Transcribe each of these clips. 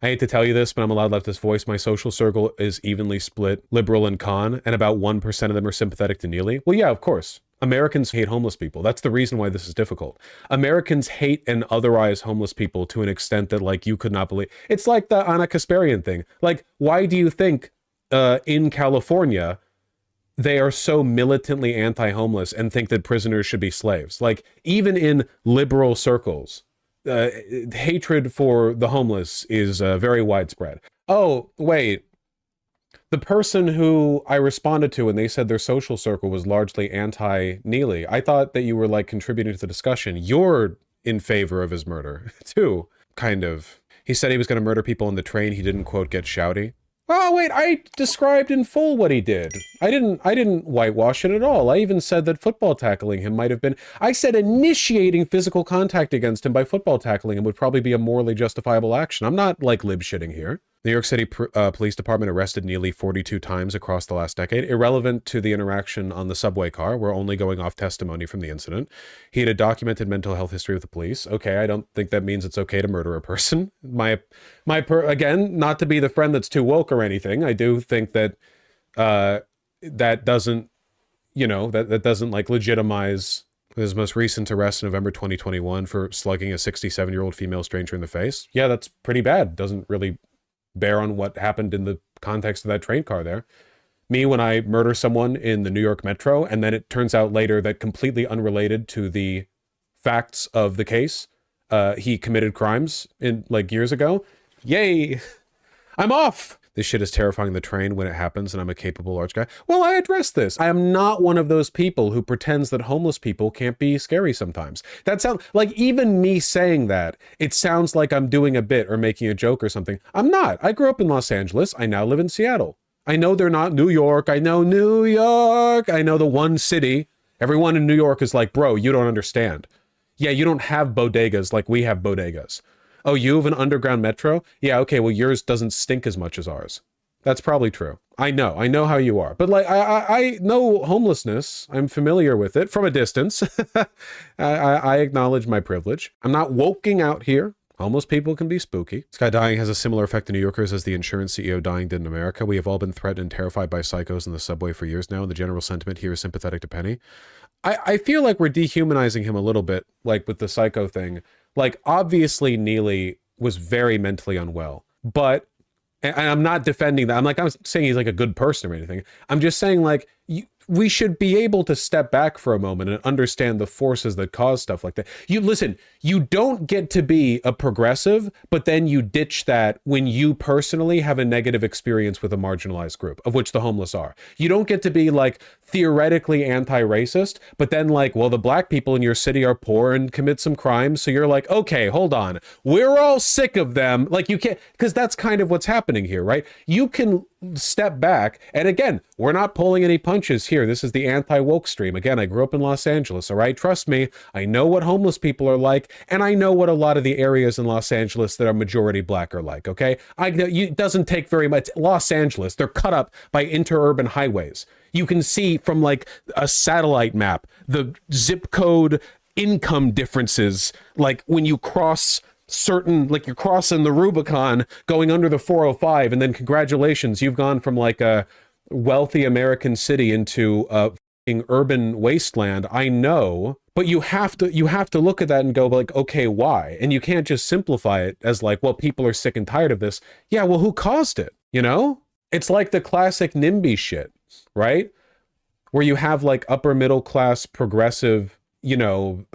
I hate to tell you this, but I'm a loud leftist voice. My social circle is evenly split liberal and con, and about 1% of them are sympathetic to Neely. Well, yeah, of course. Americans hate homeless people. That's the reason why this is difficult. Americans hate and otherize homeless people to an extent that, like, you could not believe. It's like the Ana Kasparian thing. Like, why do you think in California they are so militantly anti-homeless and think that prisoners should be slaves? Like, even in liberal circles, hatred for the homeless is very widespread. Oh, wait. The person who I responded to and they said their social circle was largely anti-Neely, I thought that you were, like, contributing to the discussion. You're in favor of his murder, too, kind of. He said he was going to murder people on the train. He didn't, quote, get shouty. Oh, wait, I described in full what he did. I didn't whitewash it at all. I even said that football tackling him might have been... I said initiating physical contact against him by football tackling him would probably be a morally justifiable action. I'm not, like, lib-shitting here. New York City Police Department arrested Neely 42 times across the last decade. Irrelevant to the interaction on the subway car. We're only going off testimony from the incident. He had a documented mental health history with the police. Okay, I don't think that means it's okay to murder a person. Again, not to be the friend that's too woke or anything, I do think that that doesn't, you know, that doesn't, like, legitimize his most recent arrest in November 2021 for slugging a 67-year-old female stranger in the face. Yeah, that's pretty bad. Doesn't really bear on what happened in the context of that train car there. Me, when I murder someone in the New York Metro, and then it turns out later that completely unrelated to the facts of the case, he committed crimes in, like, years ago. Yay! I'm off! This shit is terrifying the train when it happens, and I'm a capable large guy. Well, I addressed this. I am not one of those people who pretends that homeless people can't be scary sometimes. That sounds like, even me saying that, it sounds like I'm doing a bit or making a joke or something. I'm not. I grew up in Los Angeles. I now live in Seattle. I know they're not New York. I know New York. I know the one city. Everyone in New York is like, bro, you don't understand. Yeah, you don't have bodegas like we have bodegas. Oh, you have an underground metro? Yeah, okay, well, yours doesn't stink as much as ours. That's probably true. I know how you are. But, like, I know homelessness. I'm familiar with it from a distance. I acknowledge my privilege. I'm not woking out here. Homeless people can be spooky. This guy dying has a similar effect to New Yorkers as the insurance CEO dying did in America. We have all been threatened and terrified by psychos in the subway for years now, and the general sentiment here is sympathetic to Penny. I feel like we're dehumanizing him a little bit, like, with the psycho thing. Like, obviously, Neely was very mentally unwell, but, and I'm not defending that. I'm not saying he's, like, a good person or anything. I'm just saying, like, we should be able to step back for a moment and understand the forces that cause stuff like that. Listen, you don't get to be a progressive, but then you ditch that when you personally have a negative experience with a marginalized group, of which the homeless are. You don't get to be, like, theoretically anti-racist, but then, like, well, the black people in your city are poor and commit some crimes, so you're like, okay, hold on, we're all sick of them. Like, you can't, because that's kind of what's happening here, right? You can step back, and again, we're not pulling any punches here. This is the anti-woke stream. Again, I grew up in Los Angeles, all right? Trust me, I know what homeless people are like, and I know what a lot of the areas in Los Angeles that are majority black are like, okay? It doesn't take very much. Los Angeles, they're cut up by interurban highways. You can see from, like, a satellite map the zip code income differences, like when you cross certain, like, you're crossing the Rubicon going under the 405, and then congratulations, you've gone from, like, a wealthy American city into a urban wasteland. I know, but you have to look at that and go, like, okay, why? And you can't just simplify it as, like, well, people are sick and tired of this. Yeah, well, who caused it? You know, it's like the classic NIMBY shit, right? Where you have, like, upper middle class progressive, you know,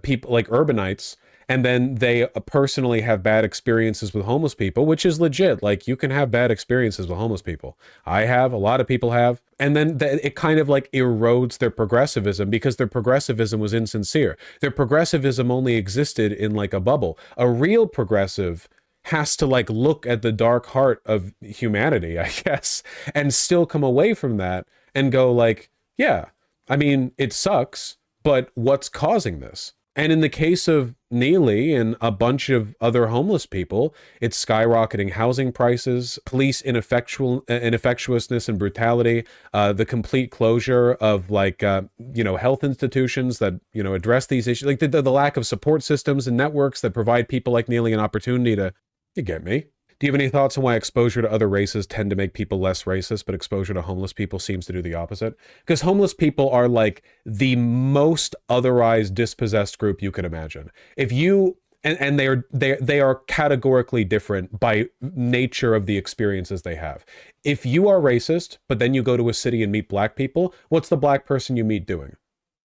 people like urbanites, and then they personally have bad experiences with homeless people, which is legit. Like, you can have bad experiences with homeless people. I have, a lot of people have. And then it kind of, like, erodes their progressivism, because their progressivism was insincere. Their progressivism only existed in, like, a bubble. A real progressive has to, like, look at the dark heart of humanity, I guess, and still come away from that and go, like, yeah, I mean, it sucks, but what's causing this? And in the case of Neely and a bunch of other homeless people, it's skyrocketing housing prices, police ineffectuousness and brutality, the complete closure of, like, you know, health institutions that, you know, address these issues, like the lack of support systems and networks that provide people like Neely an opportunity to, you get me, Do you have any thoughts on why exposure to other races tend to make people less racist, but exposure to homeless people seems to do the opposite? Because homeless people are like the most otherized, dispossessed group you can imagine. If you and they are categorically different by nature of the experiences they have. If you are racist, but then you go to a city and meet black people, what's the black person you meet doing?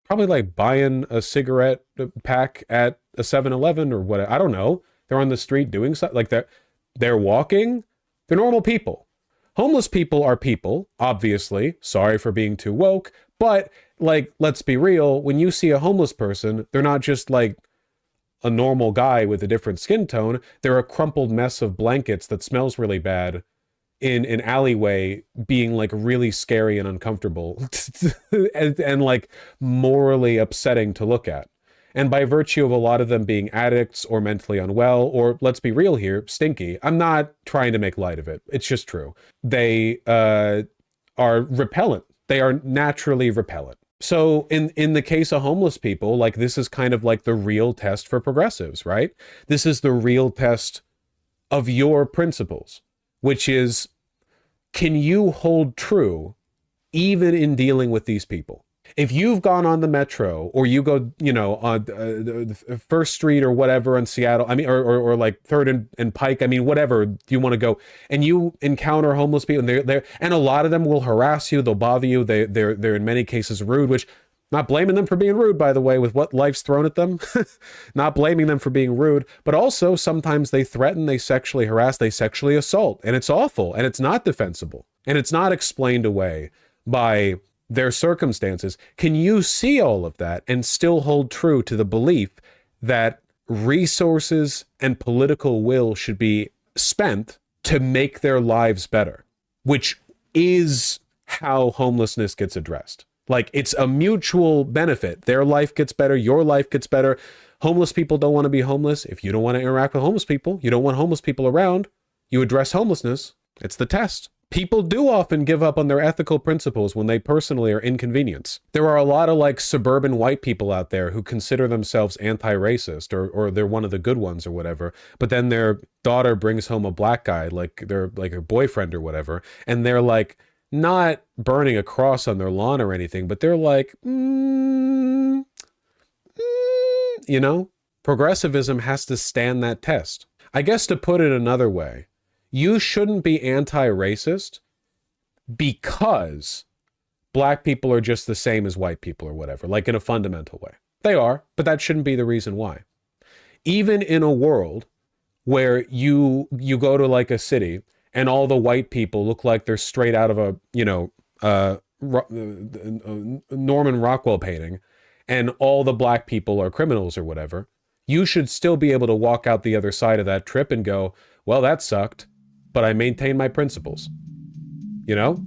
Probably like buying a cigarette pack at a 7-Eleven or what, I don't know. They're on the street doing something like that. They're walking. They're normal people. Homeless people are people, obviously. Sorry for being too woke, but like, let's be real. When you see a homeless person, they're not just like a normal guy with a different skin tone. They're a crumpled mess of blankets that smells really bad in an alleyway, being like really scary and uncomfortable and like morally upsetting to look at. And by virtue of a lot of them being addicts or mentally unwell, or let's be real here, stinky. I'm not trying to make light of it. It's just true. They are repellent. They are naturally repellent. So in the case of homeless people, like this is kind of like the real test for progressives, right? This is the real test of your principles, which is, can you hold true even in dealing with these people? If you've gone on the metro or you go, you know, on First Street or whatever in Seattle, I mean, or like Third and Pike, I mean, whatever you want to go, and you encounter homeless people, and and a lot of them will harass you, they'll bother you, they're in many cases rude, which, not blaming them for being rude, by the way, with what life's thrown at them, not blaming them for being rude, but also sometimes they threaten, they sexually harass, they sexually assault, and it's awful, and it's not defensible, and it's not explained away by their circumstances. Can you see all of that and still hold true to the belief that resources and political will should be spent to make their lives better, which is how homelessness gets addressed? Like, it's a mutual benefit. Their life gets better, your life gets better. Homeless people don't want to be homeless. If you don't want to interact with homeless people, you don't want homeless people around, you address homelessness. It's the test. People do often give up on their ethical principles when they personally are inconvenienced. There are a lot of like suburban white people out there who consider themselves anti-racist or they're one of the good ones or whatever, but then their daughter brings home a black guy, like their like her boyfriend or whatever, and they're like not burning a cross on their lawn or anything, but they're like, you know, progressivism has to stand that test. I guess to put it another way, you shouldn't be anti-racist because black people are just the same as white people or whatever, like in a fundamental way. They are, but that shouldn't be the reason why. Even in a world where you go to like a city and all the white people look like they're straight out of a, you know, Norman Rockwell painting, and all the black people are criminals or whatever, you should still be able to walk out the other side of that trip and go, well, that sucked, but I maintain my principles, you know?